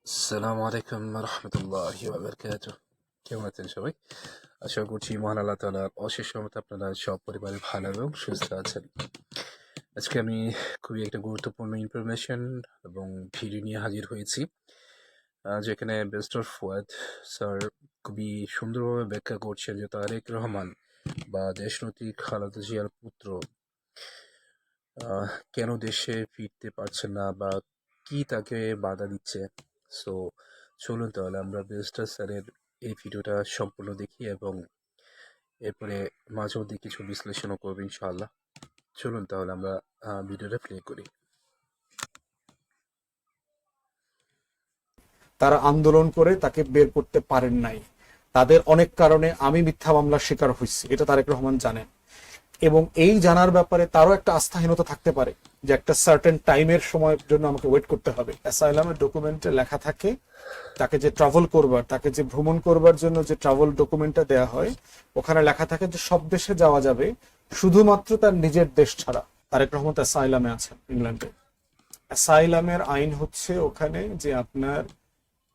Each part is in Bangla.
আসসালামু আলাইকুম রহমতুল্লাহি ওয়াবারাকাতুহ। কেমন আছেন সবাই? আশা করছি মহান আল্লাহ তাআলার অশেষ রহমতে আপনারা সব পরিবারে ভালো এবং সুস্থ আছেন। আজকে আমি খুবই একটা গুরুত্বপূর্ণ ইনফরমেশন এবং ভিডিও নিয়ে হাজির হয়েছি, যেখানে ব্যারিস্টার ফুয়াদ স্যার খুবই সুন্দরভাবে ব্যাখ্যা করছেন যে তারেক রহমান বা দেশনেত্রী খালেদা জিয়ার পুত্র কেন দেশে ফিরতে পারছেন না বা কি তাকে বাধা দিচ্ছে। সো চলুন তাহলে আমরা ব্যারিস্টার স্যারের এই ভিডিওটা সম্পূর্ণ দেখি এবং এরপরে মাঝে মধ্যে কিছু বিশ্লেষণও করবো ইনশাআল্লাহ। চলুন তাহলে আমরা ভিডিওটা প্লে করি। তারা আন্দোলন করে তাকে বের করতে পারেন নাই। তাদের অনেক কারণে আমি মিথ্যা মামলার শিকার হয়েছি, এটা তারেক রহমান জানেন। এবং এই জানার ব্যাপারে তারও একটা আস্থাহীনতা থাকতে পারে যে একটা সার্টেন টাইমের সময়ের জন্য আমাকে ওয়েট করতে হবে। অ্যাসাইলামের ডকুমেন্টে লেখা থাকে তাকে যে ট্রাভেল করবার, তাকে যে ভ্রমণ করবার জন্য যে ট্রাভেল ডকুমেন্টটা দেয়া হয়, ওখানে লেখা থাকে যে সব দেশে যাওয়া যাবে শুধুমাত্র তার নিজের দেশ ছাড়া। তারেক রহমান অ্যাসাইলামে আছেন ইংল্যান্ডে। অ্যাসাইলামের আইন হচ্ছে ওখানে যে আপনার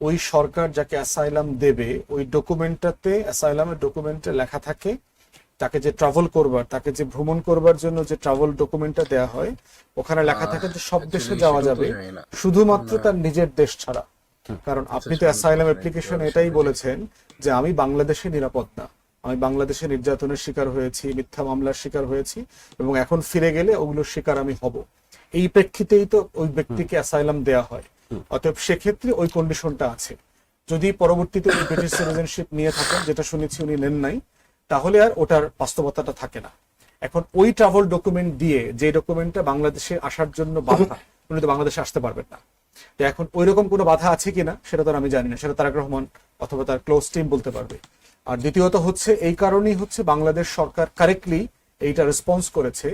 ওই সরকার যাকে অ্যাসাইলাম দেবে ওই ডকুমেন্টটাতে, অ্যাসাইলামের ডকুমেন্টে লেখা থাকে তাকে যে ট্রাভেল করবার, তাকে যে ভ্রমণ করবার জন্য যে ট্রাভেল ডকুমেন্টটা দেয়া হয়, ওখানে লেখা থাকে যে সব দেশে অ্যাকচুয়ালি যাওয়া সেটাও তো যাবে জানি না এখন। শুধুমাত্র তার নিজের দেশ ছাড়া। কারণ আপনি তো সিচুয়েশন অ্যাসাইলাম বোঝা যায় অ্যাপ্লিকেশন কিভাবে এটাই সামনে যায়। বলেছেন যে আমি বাংলাদেশে নিরাপদ না, আমি বাংলাদেশে নির্যাতনের শিকার হয়েছি, মিথ্যা মামলার শিকার হয়েছি এবং এখন ফিরে গেলে ওগুলোর শিকার আমি হব। এই প্রেক্ষিতেই তো ওই ব্যক্তিকে অ্যাসাইলাম দেয়া হয়। অতএব সেক্ষেত্রে ওই কন্ডিশনটা আছে। যদি পরবর্তীতে উনি ব্রিটিশ সিটিজেনশিপ নিয়ে থাকেন, যেটা শুনেছি উনি নেন নাই, তাহলে আর ওটার বাস্তবতাটা থাকে না। এখন ওই ট্রাভেল ডকুমেন্ট দিয়ে, যে ডকুমেন্টটা বাংলাদেশে আসার জন্য বাধা, উনি তো বাংলাদেশে আসতে পারবেন না। তো এখন ওই রকম কোনো বাধা আছে কিনা সেটা তো আমি জানি না, সেটা তারেক রহমান অথবা তার ক্লোজ টিম বলতে পারবে। আর দ্বিতীয়ত হচ্ছে এই কারণেই হচ্ছে বাংলাদেশ সরকার কারেক্টলি এইটা রেসপন্স করেছে।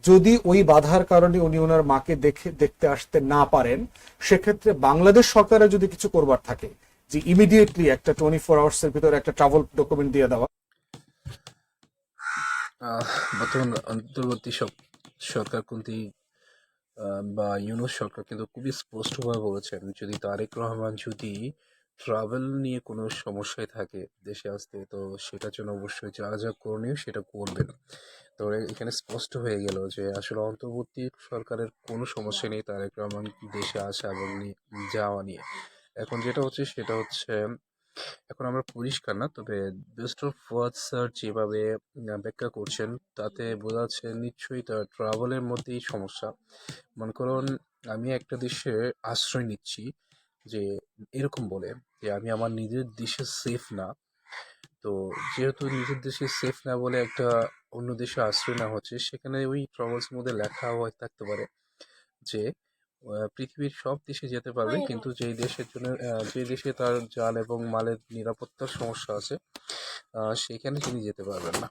যদি ওই বাধার কারণে উনি ওনার মাকে দেখতে আসতে না পারেন, সেক্ষেত্রে বাংলাদেশ সরকারের যদি কিছু করবার থাকে যে ইমিডিয়েটলি একটা 24 আওয়ার্স এর ভিতরে একটা ট্রাভেল ডকুমেন্ট দিয়ে দেওয়া। আহ, বর্তমান অন্তর্বর্তী সরকার কোনটি বা ইউনূস সরকার কিন্তু খুবই স্পষ্টভাবে বলেছেন, যদি তারেক রহমান যদি ট্রাভেল নিয়ে কোনো সমস্যায় থাকে দেশে আসতে, তো সেটার জন্য অবশ্যই যা যা করণীয় সেটা করবেন। তো এখানে স্পষ্ট হয়ে গেল যে আসলে অন্তর্বর্তী সরকারের কোনো সমস্যা নেই তারেক রহমান দেশে আসা এবং যাওয়া নিয়ে। এখন যেটা হচ্ছে সেটা হচ্ছে, এখন আমরা পরিষ্কার না, তবে মিস্টার ফুয়াদ স্যার যেভাবে ব্যাখ্যা করছেন তাতে বোঝা যাচ্ছে নিশ্চয়ই তার ট্রাভেলের মধ্যেই সমস্যা। মনে করুন আমি একটা দেশে আশ্রয় নিচ্ছি, যে এরকম বলে যে আমি আমার নিজের দেশে সেফ না। তো যেহেতু নিজের দেশে সেফ না বলে একটা অন্য দেশে আশ্রয় নেওয়া হচ্ছে, সেখানে ওই ট্রাভেলস মধ্যে লেখা হয়ে থাকতে পারে যে পৃথিবীর সব দেশে যেতে পারবে, কিন্তু যেই দেশের জন্য যে দেশে তার জান এবং মালের নিরাপত্তার সমস্যা আছে সেখানে তিনি যেতে পারবেন না।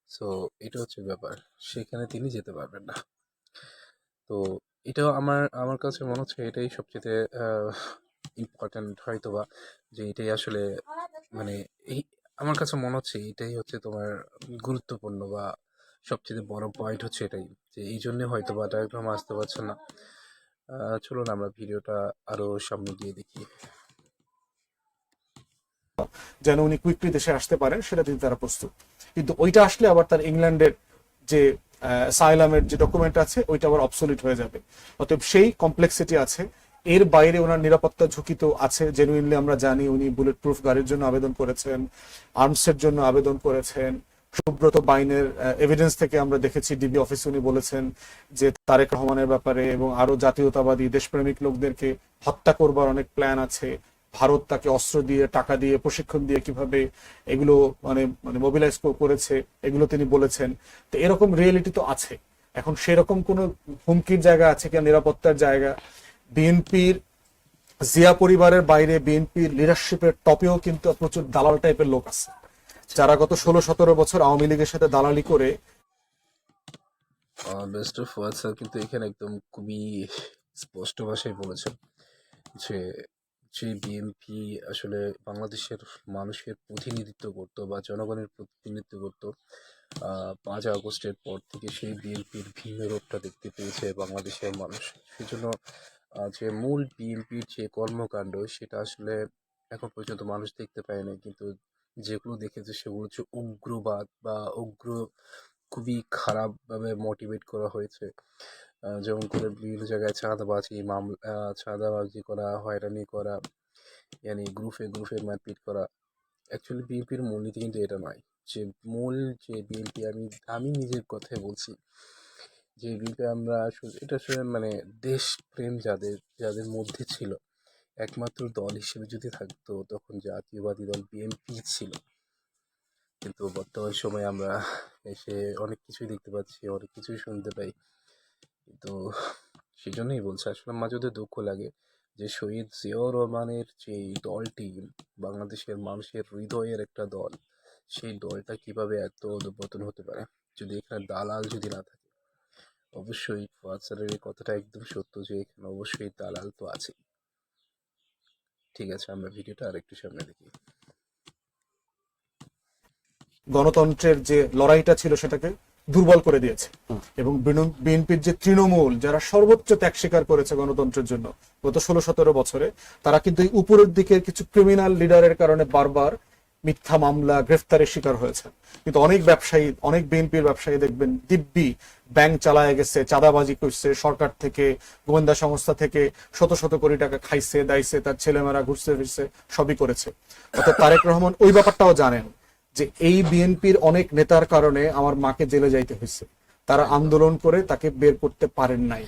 সো এটা হচ্ছে ব্যাপার, সেখানে তিনি যেতে পারবেন না। তো এটাও আমার আমার কাছে মনে হচ্ছে এটাই সবচেয়ে ইম্পর্ট্যান্ট হয়তো বা, যে এটাই আসলে মানে এই আমার কাছে মনে হচ্ছে এটাই হচ্ছে তোমার গুরুত্বপূর্ণ বা সবচেয়ে বড় পয়েন্ট হচ্ছে এটাই, যে এই জন্য হয়তো বা ডায়াগ্রাম আসতে পারছে না। চলুন আমরা ভিডিওটা আরো সামনে গিয়ে দেখি। যেন উনি কুইকলি দেশে আসতে পারেন সেটা দিতে তারা প্রস্তুত। কিন্তু ওইটা আসলে আবার তার ইংল্যান্ডের যে সাইলামের যে ডকুমেন্ট আছে ওইটা আবার অবসলিট হয়ে যাবে। অতএব সেই কমপ্লেক্সিটি আছে। এর বাইরে ওনার নিরাপত্তা ঝুঁকি তো আছে, জেনুইনলি আমরা জানি উনি বুলেট প্রুফ গাড়ির জন্য আবেদন করেছেন, আর্মসের জন্য আবেদন করেছেন। সুব্রত বাইনের এভিডেন্স থেকে আমরা দেখেছি, ডিবি অফিসে উনি বলেছেন যে তারেক রহমানের ব্যাপারে এবং আরো জাতীয়তাবাদী দেশপ্রেমিক লোকদেরকে হত্যা করবার অনেক প্ল্যান আছে। ভারত তাকে অস্ত্র দিয়ে, টাকা দিয়ে, প্রশিক্ষণ দিয়ে কিভাবে এগুলো মানে মানে মোবিলাইজ করেছে, এগুলো তিনি বলেছেন। তো এরকম রিয়েলিটি তো আছে। এখন সেরকম কোন হুমকির জায়গা আছে কিনা, নিরাপত্তার জায়গা? বিএনপির জিয়া পরিবারের বাইরে বিএনপির লিডারশিপের টপেও কিন্তু প্রচুর দালাল টাইপের লোক আছে, আচ্ছা, যারা গত 16-17 বছর আওয়ামী লীগের সাথে দালালি করে। বেস্ট অফ ওয়ার্ড স্যার কিন্তু এখানে একদম খুবই স্পষ্ট ভাষায় বলেছেন যে যে বিএনপি আসলে বাংলাদেশের মানুষের প্রতিনিধিত্ব করতো বা জনগণের প্রতিনিধিত্ব করতো, 5 আগস্টের পর থেকে সেই বিএনপির ভিন্ন রূপটা দেখতে পেয়েছে বাংলাদেশের মানুষ। সেজন্য যে মূল বিএনপির যে কর্মকাণ্ড সেটা আসলে এখন পর্যন্ত মানুষ দেখতে পায় না, কিন্তু যেগুলো দেখেছে সেগুলো হচ্ছে উগ্রবাদ বা উগ্র, খুবই খারাপভাবে মোটিভেট করা হয়েছে। যেমন করে বিভিন্ন জায়গায় চাঁদাবাজি মামলা, চাঁদাবাজি করা, হয়রানি করা, গ্রুপে গ্রুপে মারপিট করা। অ্যাকচুয়ালি বিএনপির মূলনীতি কিন্তু এটা নয়। যে মূল যে বিএনপি, আমি আমি নিজের কথাই বলছি, যে বিএনপি আমরা এটা আসলে দেশপ্রেম যাদের যাদের মধ্যে ছিল, একমাত্র দল হিসেবে যদি থাকতো তখন জাতীয়বাদী দল বিএনপি ছিল। কিন্তু বর্তমান সময়ে আমরা এসে অনেক কিছুই দেখতে পাচ্ছি, অনেক কিছুই শুনতে পাই। কিন্তু সেজন্যই বলছি, আসলে মাঝে মধ্যে দুঃখ লাগে যে শহীদ জিয়াউর রহমানের যে দলটি, বাংলাদেশের মানুষের হৃদয়ের একটা দল, সেই দলটা কিভাবে এত অধঃপতন হতে পারে যদি এখানে দালাল যদি না থাকে। অবশ্যই ফুয়াদ স্যারের এই কথাটা একদম সত্য যে এখানে অবশ্যই দালাল তো আছে। ঠিক আছে, আমরা ভিডিওটা আরেকটু সামনে দেখি। গণতন্ত্রের যে লড়াইটা ছিল সেটাকে দুর্বল করে দিয়েছে। এবং বিএনপির যে তৃণমূল, যারা সর্বোচ্চ ত্যাগ স্বীকার করেছে গণতন্ত্রের জন্য গত 16-17 বছরে, তারা কিন্তু এই উপরের দিকের কিছু ক্রিমিনাল লিডারের কারণে বারবার মিথ্যা মামলা, গ্রেফতারের শিকার হয়েছে। কিন্তু অনেক ব্যবসায়ী, অনেক বিএনপির ব্যবসায়ী দেখবেন দিব্যি ব্যাংক চালায় গেছে, চাঁদাবাজি করছে, সরকার থেকে, গোয়েন্দা সংস্থা থেকে শত শত কোটি টাকা খাইছে দাইছে, তার ছেলেমেয়েরা ঘুরছে ফিরছে, সবই করেছে। অর্থাৎ তারেক রহমান ওই ব্যাপারটাও জানেন যে এই বিএনপির অনেক নেতার কারণে আমার মাকে জেলে যাইতে হয়েছে। তারা একদম। আন্দোলন করে তাকে বের করতে পারেন নাই।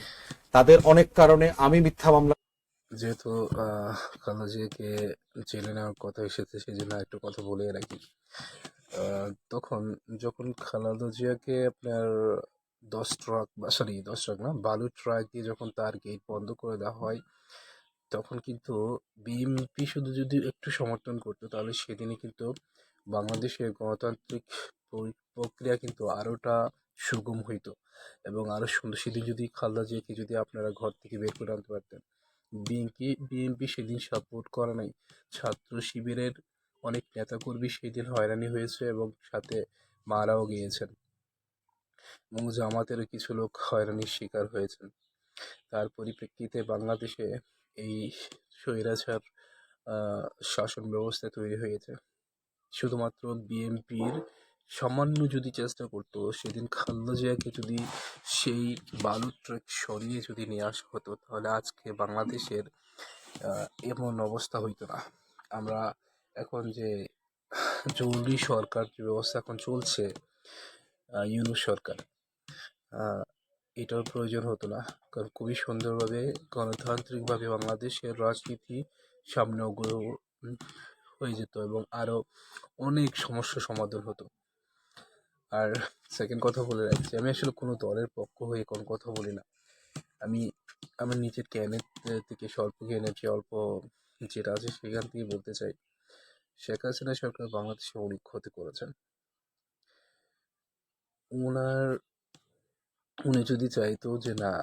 তাদের অনেক কারণে আমি মিথ্যা মামলা। যেহেতু খালেদা জিয়াকে জেলে নেওয়ার কথা এসেছে, সেই জন্য একটু কথা বলে রাখি। তখন যখন খালেদা জিয়াকে আপনার 10 ট্রাক, বা সরি 10 ট্রাক না, বালুর ট্রাক দিয়ে যখন তার গেট বন্ধ করে দেওয়া হয়, তখন কিন্তু বিএনপি শুধু যদি একটু সমর্থন করতো তাহলে সেদিনই কিন্তু বাংলাদেশের গণতান্ত্রিক প্রক্রিয়া কিন্তু আরোটা সুগম হইতো এবং আরো সুন্দর। সেদিন যদি খালেদা জিয়াকে যদি আপনারা ঘর থেকে বের করে আনতে পারতেন। বিএনপি সেদিন সাপোর্ট করে নাই। ছাত্র শিবিরের অনেক নেতাকর্মী সেদিন হয়রানি হয়েছে এবং সাথে মারাও গিয়েছেন, এবং জামাতেরও কিছু লোক হয়রানির শিকার হয়েছেন। তার পরিপ্রেক্ষিতে বাংলাদেশে এই স্বৈরাচার শাসন ব্যবস্থা তৈরি হয়েছে। শুধুমাত্র বিএনপির সামান্য যদি চেষ্টা করতো, সেদিন খালেদা জিয়াকে যদি সেই বালুর ট্রাক সরিয়ে যদি নিয়ে আসা হতো, তাহলে আজকে বাংলাদেশের এমন অবস্থা হইতো না। আমরা এখন যে জরুরি সরকার যে ব্যবস্থা এখন চলছে, ইউনূস সরকার, আহ, এটার প্রয়োজন হতো না। কারণ খুবই সুন্দরভাবে গণতান্ত্রিকভাবে বাংলাদেশের রাজনীতি সামনে হয়ে যেত এবং আরো অনেক সমস্যার সমাধান হতো। আর সেকেন্ড কথা বলে রাখছি, আমি আসলে কোনো দলের পক্ষ হয়ে কোনো কথা বলি না। আমি আমার নিজের জ্ঞানের থেকে, স্বল্প জ্ঞানের যে অল্প যেটা আছে সেখান থেকে বলতে চাই, শেখ হাসিনা সরকার বাংলাদেশে অনেক ক্ষতি করেছেন। ওনার উনি যদি চাইতো যে না,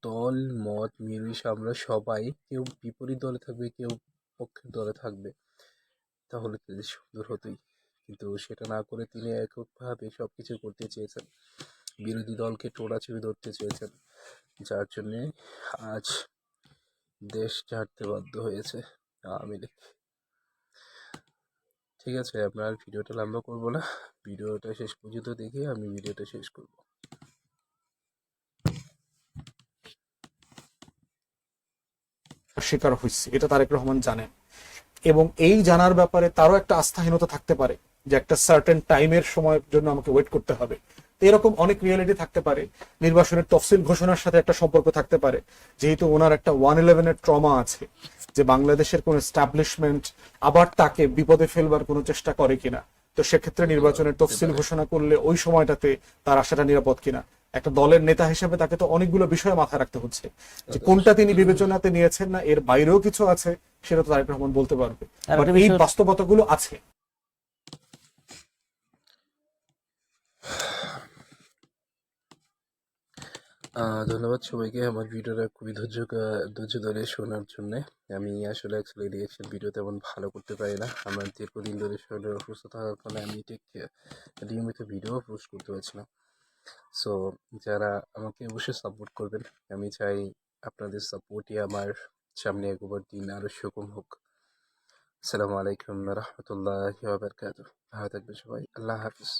দল মত নির্বিশেষে আমরা সবাই, কেউ বিপরীত দলে থাকবে, কেউ পক্ষের দলে থাকবে, তাহলে তো দেশ সুন্দর হতোই। কিন্তু সেটা না করে তিনি এককভাবে সবকিছু করতে চেয়েছেন, বিরোধী দলকে টোড়াচুড়ি ধরতে চেয়েছেন, যার জন্যে আজ দেশ ছাড়তে বাধ্য হয়েছে আওয়ামী লীগ। ঠিক আছে, আপনার ভিডিওটা লম্বা করবো না, ভিডিওটা শেষ পর্যন্ত দেখে আমি ভিডিওটা শেষ করব। শিকার হয়েছে, এটা তারেক রহমান জানেন। এবং এই জানার ব্যাপারে তারও একটা আস্থাহীনতা থাকতে পারে যে একটা সার্টেন টাইমের সময়ের জন্য আমাকে ওয়েট করতে হবে। তো এরকম অনেক রিয়ালিটি থাকতে পারে। নির্বাচনের তফসিল ঘোষণার সাথে একটা সম্পর্ক থাকতে পারে, যেহেতু ওনার একটা 1/11-এর ট্রমা আছে, যে বাংলাদেশের কোন এস্টাবলিশমেন্ট আবার তাকে বিপদে ফেলবার কোনো চেষ্টা করে কিনা। তো সেক্ষেত্রে নির্বাচনের হতে তফসিল পারে। ঘোষণা করলে ওই সময়টাতে তার আশাটা নিরাপদ কিনা। একটা দলের নেতা হিসেবে তাকে তো অনেকগুলো বিষয় মাথায় রাখতে হচ্ছে, যে কোনটা তিনি বিবেচনাতে নিয়েছেন না এর বাইরেও কিছু আছে, সেটা তো তারেক রহমান বলতে পারবে। আর বাট একটা এই বিষয়, বাস্তবতাগুলো আছে। ধন্যবাদ সবাইকে আমার ভিডিওটা খুবই ধৈর্য ধরে শোনার জন্যে। আমি আসলে অ্যাকচুয়ালি রিয়েকশন ভিডিও তেমন ভালো করতে পারি না। আমার দীর্ঘদিন ধরে শরীরের অসুস্থ থাকার ফলে আমি ঠিক নিয়মিত ভিডিও পোস্ট করতে পারছি না। সো যারা আমাকে অবশ্যই সাপোর্ট করবেন, আমি চাই আপনাদের সাপোর্টই আমার সামনে এগোবার দিন আরো সুগম হোক। আসসালামু আলাইকুম রহমতুল্লাহ বারকাতুহ। ভালো থাকবেন সবাই, আল্লাহ হাফিজ।